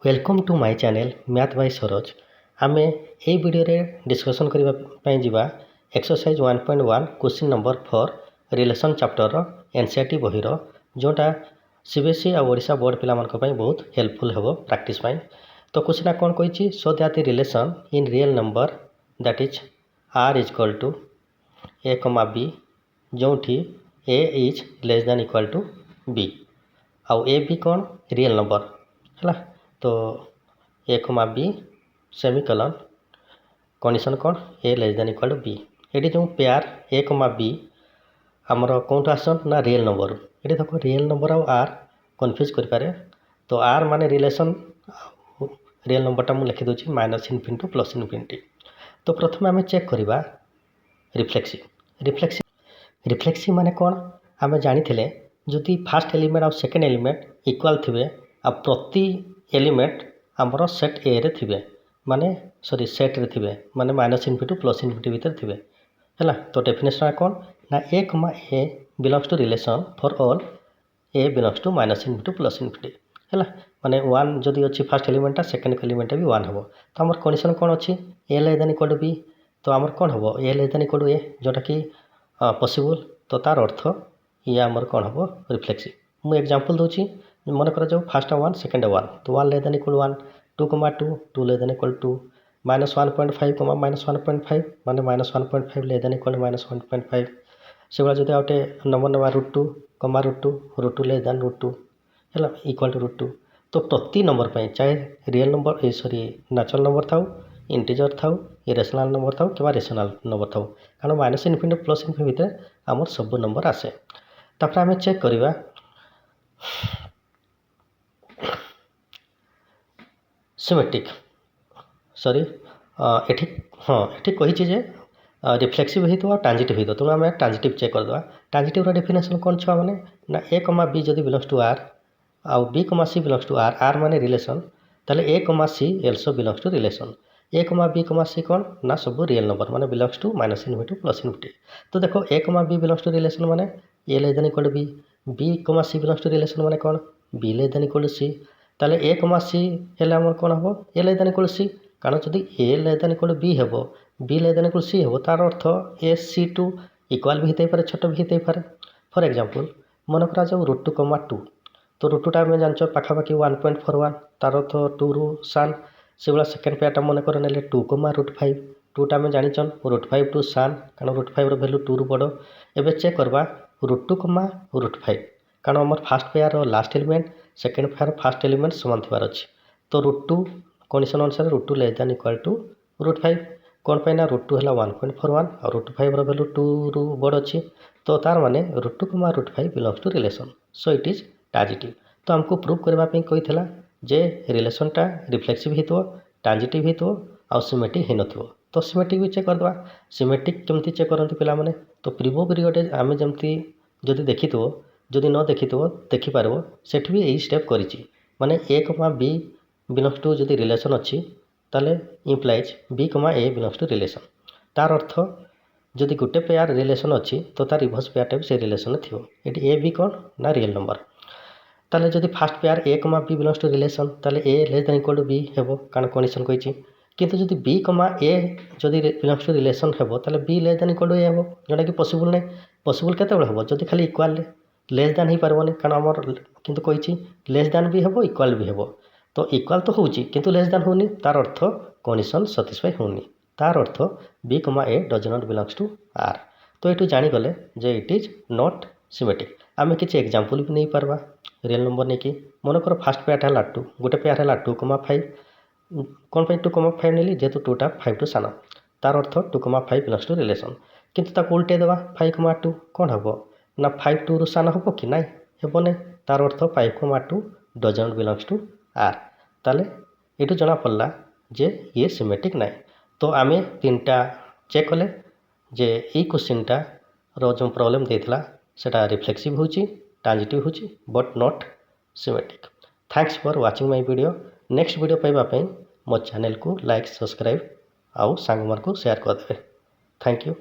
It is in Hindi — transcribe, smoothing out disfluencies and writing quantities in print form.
Welcome to my channel math by Saroj. आमे ए वीडियो रे डिस्कशन करबा पई जिबा exercise 1.1 question number 4 relation chapter रो एनसीईआरटी बही रो जोटा सीबीएसई आ ओडिशा बोर्ड पिला मन को पई बहुत हेल्पफुल हेबो प्रैक्टिस पई। तो क्वेश्चन कोन कहिछि so that the relation in real number that is r is equal to a, b जोठी a is less than equal to b आउ a b कोन रियल नंबर हला। तो A comma B semicolon condition कौन A less than equal to B. ये जो पेयर ए कमा बी आमर कौन आसन ना रियल नंबर। ये देख रियल नंबर आर कन्फ्यूज कर पारे। तो आर माने रिलेशन रियल नंबरटा मुझे लिखिदे minus infinity to plus infinity. तो प्रथम आम चेक करवा रिफ्लेक्सिव माने कौन आम जानी जदि फास्ट एलिमेंट आ सेकेंड एलिमेंट इक्वाल थे आ प्रति एलिमेंट आमर सेट ए रे थिबे माने सॉरी सेट रे थिबे माने minus infinity to plus infinity भीतर थिबे हैला। तो डेफिनेशन कौन ना A comma A belongs to relation for all A belongs to minus infinity to plus infinity हैला। माने 1 जदि अछि फर्स्ट एलिमेंट सेकेंड एलिमेंट भी 1 हबो। तो आमर कंडीशन कौन अछि A less than equal to B. तो आमर कौन हबो A less than equal to A जोटा कि पॉसिबल। तो तार अर्थ ये आमर कौन हबो रिफ्लेक्सिव। मु एग्जांपल दोछि मन कर जाओ फर्स्ट 1 सेकेंड 1 तो 1 लेस देन इक्वल 1 2 कमा 2 2 less than equal 2 minus 1.5 comma minus 1.5 माने minus 1.5 less than equal minus 1.5 से भाई जब आउटे नंबर नवा √2 कमा √2 लेस देन √2 है इक्वल टू √2। तो प्रति नंबर पर चाहे real number sorry natural number था इंटीजर था इरेशनल नंबर था कि रेशनल नंबर था कारण माइनस इनफिनिटी प्लस इनफिनिटी भितर आमर सब नंबर आसे। तापर आम चेक करवा सिमेट्रिक सॉरी एठी हाँ एठी कही जे रिफ्लेक्सिव हो ट्रांजिटिव हो। तो आम ट्रांजिटिव चेक करदे ट्रांजिटिव डेफिनेशन कौन छुआ मैंने ना ए कमा बी जदि बिलोंग्स टू आर आउ B comma C belongs to R R माने रिलेशन ताले A comma C also belongs to relation A comma C कौन ना सब रियल नंबर माने belongs to minus infinity plus infinity. तो देखो A comma B belongs to relation माने A less than equal to B comma C belongs to relation माने कौन B less than equal to C. ताले ए कमा सी हेले हमर कौन हबो A less than equal to C कारण जदि A less than equal to B हेबो B less than equal to C हेबो तार अर्थ ए सी टू इक्वल भी होते पारे छोट भी होते पारे। फॉर एग्जांपल मन करा जाऊ √2 कमा 2 तो √2 आम जान पाखापाखि 1.41 तार अर्थ 2 रु सान से भाया सेकेंड पेयरटा मन कर ने 2 कमा √5 2टा आम जाचन √5 टू सान कारण √5 भैल्यू 2 रु बड़। एबे चेक करवा √2 कमा √5 कारण आम fast pair last element second pair fast element समान थी अच्छे। तो √2 कंडीशन अनुसार √2 लेस देन इक्वल टू √5 कौन पाइना √2 है 1.41 और √5 भैल्यू 2 रु बड़ अच्छी। तो तार माने √2 comma √5 belongs to relation so it is transitive. तो आमको प्रूव करने कही जे रिलेशनटा रिफ्लेक्सिव हो ट्रांजिटिव हो आउ सिमेट्रिक हो न। तो सिमेट्रिक भी चेक करदे सिमेट्रिक केमती चेक करते पे। तो प्रिवो पीरियड आम जमती जदि देखी जदि न देखी देखिपार सेठ भी यही स्टेप करी माने ए कमा बी बिलोंग्स टू जदि रिलेशन अच्छी ताले implies B comma A belongs to relation तार अर्थ जदि गोटे पेयर रिलेशन अच्छी तो तार रिभर्स पेयरटा भी से रिलेशन थी ये ए बी कौन ना रियल नंबर। ताले जदि fast pair A comma B belongs to relation ताले A less than equal to B हेबो कारण कंडीशन कही किंतु जदि बी कमा ए जदि बिलोंग्स टू रिलेशन हेबो ताले B less than equal to A हेबो जोटा कि पॉसिबल नहीं। पॉसिबल केतेबेले हेबो जदि खाली इक्वल लेस देन हो पारबनी कारण आमर किंतु कही लेस देन भी हेबो इक्वल भी हेबो। तो इक्वल तो होउची किंतु लेस देन होनी तार अर्थ कंडीशन सैटिस्फाई होनी तार अर्थ B comma A does not belongs to R. तो ये जानीगले जे इट इज नॉट सिमेट्रिक। आम किसी एग्जांपल भी नहीं पारबा रियल नंबर नहीं कि मन कर फास्ट पेयर है 2 गोटे पेयर है 2 कमा 5 कौन पर 2 कमा 5 नेली जेहेतु 2टा 5 टू सान तार अर्थ 2 कमा 5 बिलोंग्स टू रिलेशन किंतु ताको उल्टे देवा 5 कमा 2 कौन हम ना 5 2 रु सान हम कि ना हेब नहीं तार अर्थ 5 comma 2 does not belongs to R. ताले ये जना पड़ला जे ये सिमेट्रिक ना। तो आम 3टा चेक कले जे यही क्वेश्चनटा रो जो प्रॉब्लम देता सेटा रिफ्लेक्सिव होची ट्रांजिटिव होची but not symmetric. Thanks for watching my video. Next video पाइबा मो चैनल को लाइक सब्सक्राइब आउ सांग को शेयर कर देवे। Thank you.